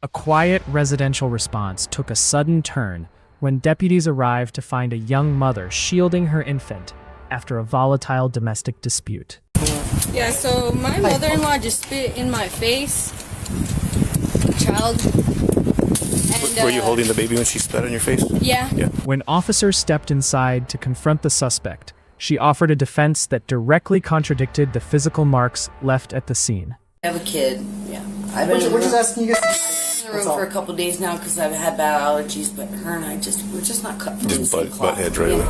A quiet residential response took a sudden turn when deputies arrived to find a young mother shielding her infant after a volatile domestic dispute. Yeah, so my mother-in-law just spit in my face. Child. And, were you holding the baby when she spat on your face? Yeah. When officers stepped inside to confront the suspect, she offered a defense that directly contradicted the physical marks left at the scene. I have a kid. Yeah. We're just asking you guys to in the room for a couple days now because I've had bad allergies, but her and we're just not cut from the same cloth. Butt heads right away.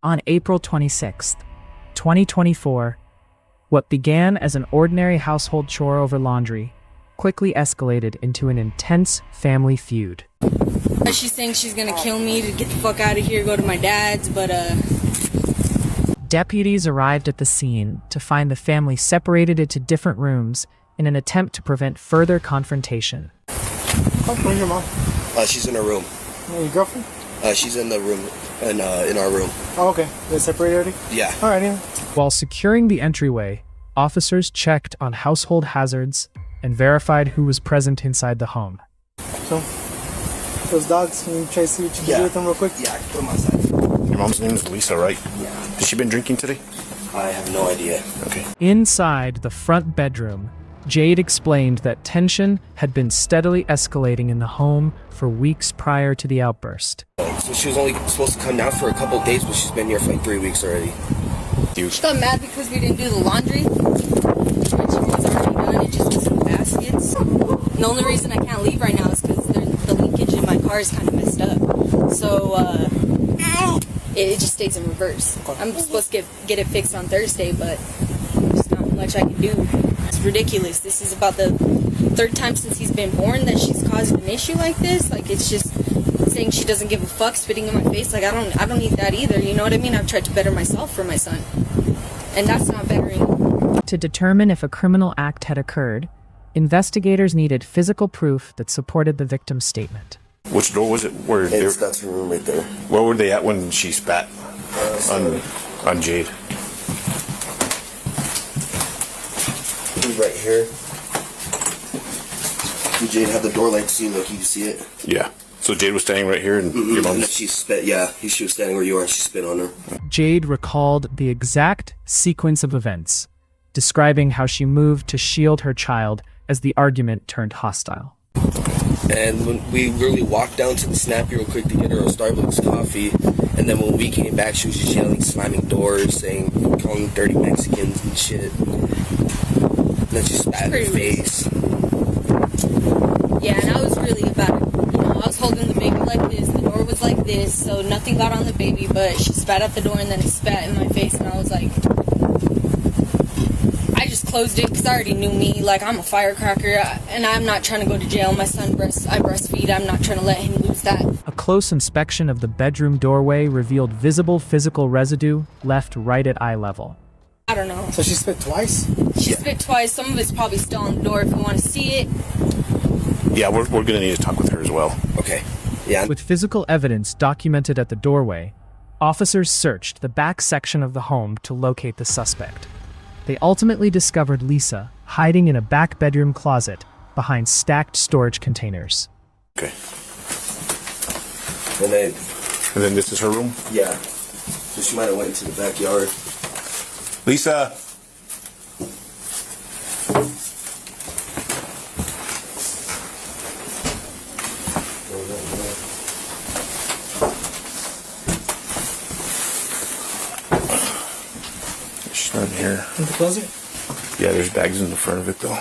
On April 26, 2024, what began as an ordinary household chore over laundry quickly escalated into an intense family feud. She's saying she's gonna kill me to get the fuck out of here, go to my dad's, but Deputies arrived at the scene to find the family separated into different rooms in an attempt to prevent further confrontation. Where's your mom? She's in her room. Your girlfriend? She's in the room, in our room. Oh, okay. They're separated already? Yeah. All right, yeah. While securing the entryway, officers checked on household hazards and verified who was present inside the home. So, those dogs, can you try to see what you can do with them real quick? Yeah, I can put them outside. Your mom's name is Lisa, right? Yeah. Has she been drinking today? I have no idea. Okay. Inside the front bedroom, Jade explained that tension had been steadily escalating in the home for weeks prior to the outburst. So she was only supposed to come down for a couple of days, but she's been here for like 3 weeks already. she got mad because we didn't do the laundry. Which was already done, it just was in baskets. And the only reason I can't leave right now is because the linkage in my car is kind of messed up. So, it just stays in reverse. I'm supposed to get it fixed on Thursday, but there's not much I can do. It's ridiculous. This is about the third time since he's been born that she's caused an issue like this. Like, it's just saying she doesn't give a fuck, spitting in my face. Like, I don't need that either. You know what I mean? I've tried to better myself for my son, and that's not bettering. To determine if a criminal act had occurred, investigators needed physical proof that supported the victim's statement. Which door was it? That's her room right there. Where were they at when she spat on Jade? Right here. Did Jade have the door like seen? Like you can see it. Yeah. So Jade was standing right here, and your mom. She spit. Yeah, she was standing where you are, and she spit on her. Jade recalled the exact sequence of events, describing how she moved to shield her child as the argument turned hostile. And when we really walked down to the Snappy real quick to get her a Starbucks coffee, and then when we came back, she was just yelling, slamming doors, calling dirty Mexicans and shit. And then she spat in her face. Yeah, and I was really about it. You know, I was holding the baby like this, the door was like this, so nothing got on the baby, but she spat out the door and then it spat in my face, and I was like, I just closed it because I already knew me. Like, I'm a firecracker, and I'm not trying to go to jail. My son I breastfeed. I'm not trying to let him lose that. A close inspection of the bedroom doorway revealed visible physical residue left right at eye level. I don't know. So she spit twice? She spit twice. Some of it's probably still on the door if you want to see it. Yeah, we're going to need to talk with her as well. Okay. Yeah. With physical evidence documented at the doorway, officers searched the back section of the home to locate the suspect. They ultimately discovered Lisa hiding in a back bedroom closet behind stacked storage containers. Okay. And then this is her room? Yeah. So she might have went into the backyard. Lisa! She's not in here. In the closet? Yeah, there's bags in the front of it, though.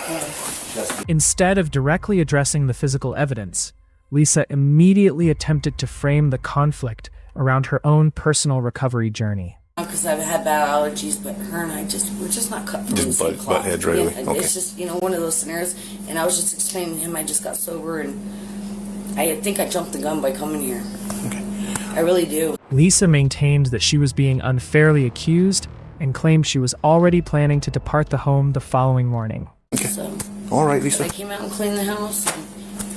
Instead of directly addressing the physical evidence, Lisa immediately attempted to frame the conflict around her own personal recovery journey. Because I've had bad allergies, but her and we're just not cut from the same cloth. Butt heads right away. Okay. It's just, one of those scenarios. And I was just explaining to him I just got sober, and I think I jumped the gun by coming here. Okay. I really do. Lisa maintained that she was being unfairly accused and claimed she was already planning to depart the home the following morning. Okay. So, all right, Lisa. I came out and cleaned the house.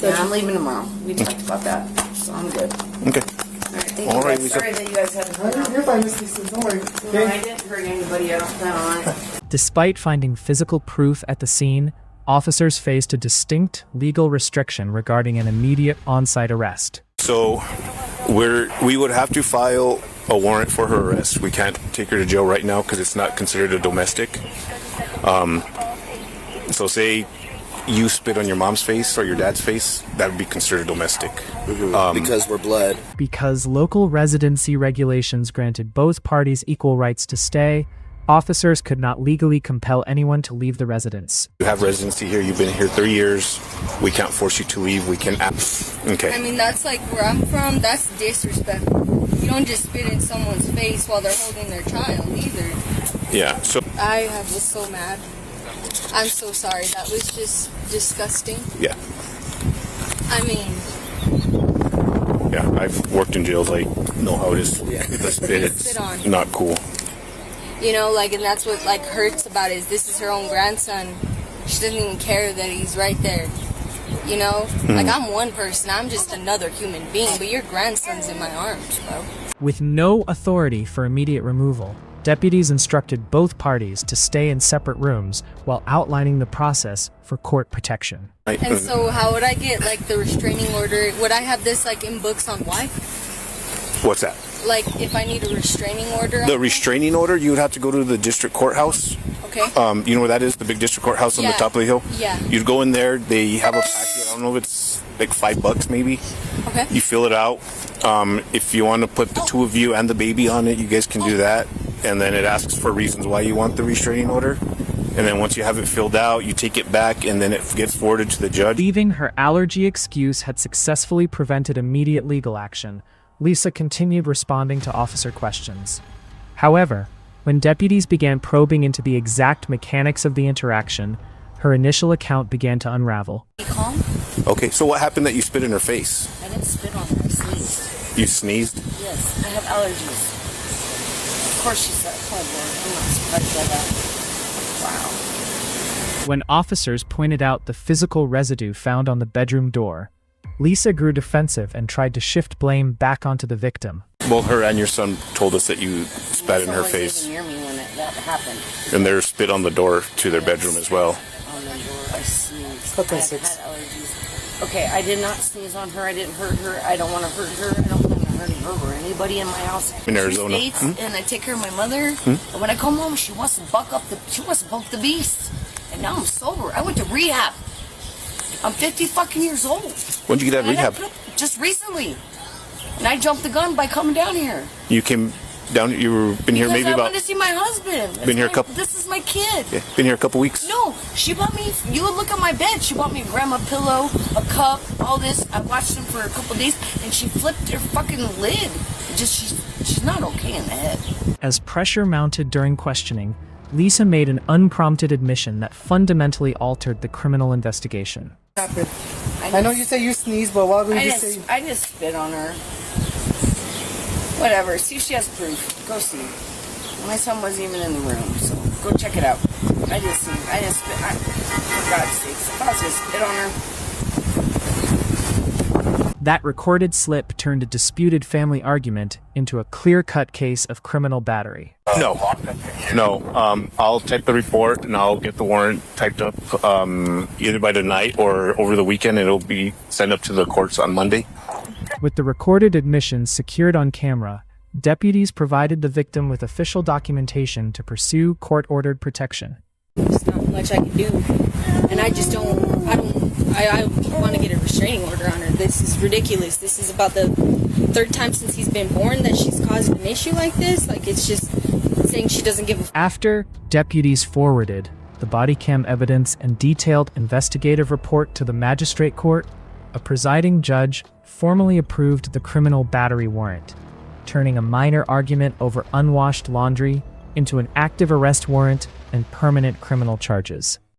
And, I'm leaving tomorrow. We talked about that, so I'm good. Okay. All right. Thank you guys. Sorry that you guys had to hurt. You're fine, Miss Lisa. Don't worry. No, I didn't hurt anybody. I don't plan on it. Despite finding physical proof at the scene, officers faced a distinct legal restriction regarding an immediate on-site arrest. So we would have to file a warrant for her arrest. We can't take her to jail right now because it's not considered a domestic. So say you spit on your mom's face or your dad's face, that would be considered domestic. Because we're blood. Because local residency regulations granted both parties equal rights to stay, officers could not legally compel anyone to leave the residence. You have residency here. You've been here 3 years. We can't force you to leave. We can... Okay. I mean, that's like where I'm from. That's disrespectful. You don't just spit in someone's face while they're holding their child either. Yeah, so... was so mad. I'm so sorry. That was just disgusting. Yeah. I mean... Yeah, I've worked in jails. I know how it is. Yeah. The spit, Spit on. it's not cool. You know, like, and that's what, like, hurts about it, is this is her own grandson. She doesn't even care that he's right there. You know? Like, I'm one person. I'm just another human being, but your grandson's in my arms, bro. With no authority for immediate removal, deputies instructed both parties to stay in separate rooms while outlining the process for court protection. And so how would I get, like, the restraining order? Would I have this, like, in books on why? What's that? Like, if I need a restraining order? The restraining order, you would have to go to the district courthouse. Okay. You know where that is? The big district courthouse on the Yeah. top of the hill? Yeah. You'd go in there. They have a packet. I don't know if it's like $5 maybe. Okay. You fill it out. If you want to put the two of you and the baby on it, you guys can do that. And then it asks for reasons why you want the restraining order. And then once you have it filled out, you take it back and then it gets forwarded to the judge. Believing her allergy excuse had successfully prevented immediate legal action, Lisa continued responding to officer questions. However, when deputies began probing into the exact mechanics of the interaction, her initial account began to unravel. Be calm. Okay, so what happened that you spit in her face? I didn't spit on her. I sneezed. You sneezed? Yes, I have allergies. Of course she's that colorblind. I'm not surprised by that. Wow. When officers pointed out the physical residue found on the bedroom door, Lisa grew defensive and tried to shift blame back onto the victim. Well, her and your son told us that you spat in her Someone face. didn't hear me when that happened. And there's spit on the door to their bedroom as well. On the door, I sneezed. Cut that I have six. had allergies. Okay, I did not sneeze on her. I didn't hurt her. I don't want to hurt her. I don't plan on hurting her or anybody in my house. In Arizona. She states, and I take care of my mother. And when I come home, she wants to poke the beast. And now I'm sober. I went to rehab. I'm 50 fucking years old. When'd you get out of And I rehab? put up just recently. And I jumped the gun by coming down here. You came down, you've been here Because maybe I about... wanted to see my husband. Been here a couple- This is my kid. Yeah, been here a couple weeks? No, she bought me, you would look at my bed, she bought me a grandma pillow, a cup, all this. I watched him for a couple days, and she flipped her fucking lid. She's not okay in the head. As pressure mounted during questioning, Lisa made an unprompted admission that fundamentally altered the criminal investigation. Happened. I know you say you sneezed, but why would you say... I just spit on her. Whatever, see if she has proof. Go see. My son wasn't even in the room, so go check it out. I just spit. For God's sakes, if I was gonna spit on her. That recorded slip turned a disputed family argument into a clear-cut case of criminal battery. No. I'll type the report and I'll get the warrant typed up either by tonight or over the weekend. It'll be sent up to the courts on Monday. With the recorded admissions secured on camera, deputies provided the victim with official documentation to pursue court-ordered protection. There's not much I can do. And I want to get a restraining order on her. This is ridiculous. This is about the third time since he's been born that she's caused an issue like this. Like, it's just saying she doesn't give a After deputies forwarded the body cam evidence and detailed investigative report to the magistrate court, a presiding judge formally approved the criminal battery warrant, turning a minor argument over unwashed laundry into an active arrest warrant and permanent criminal charges.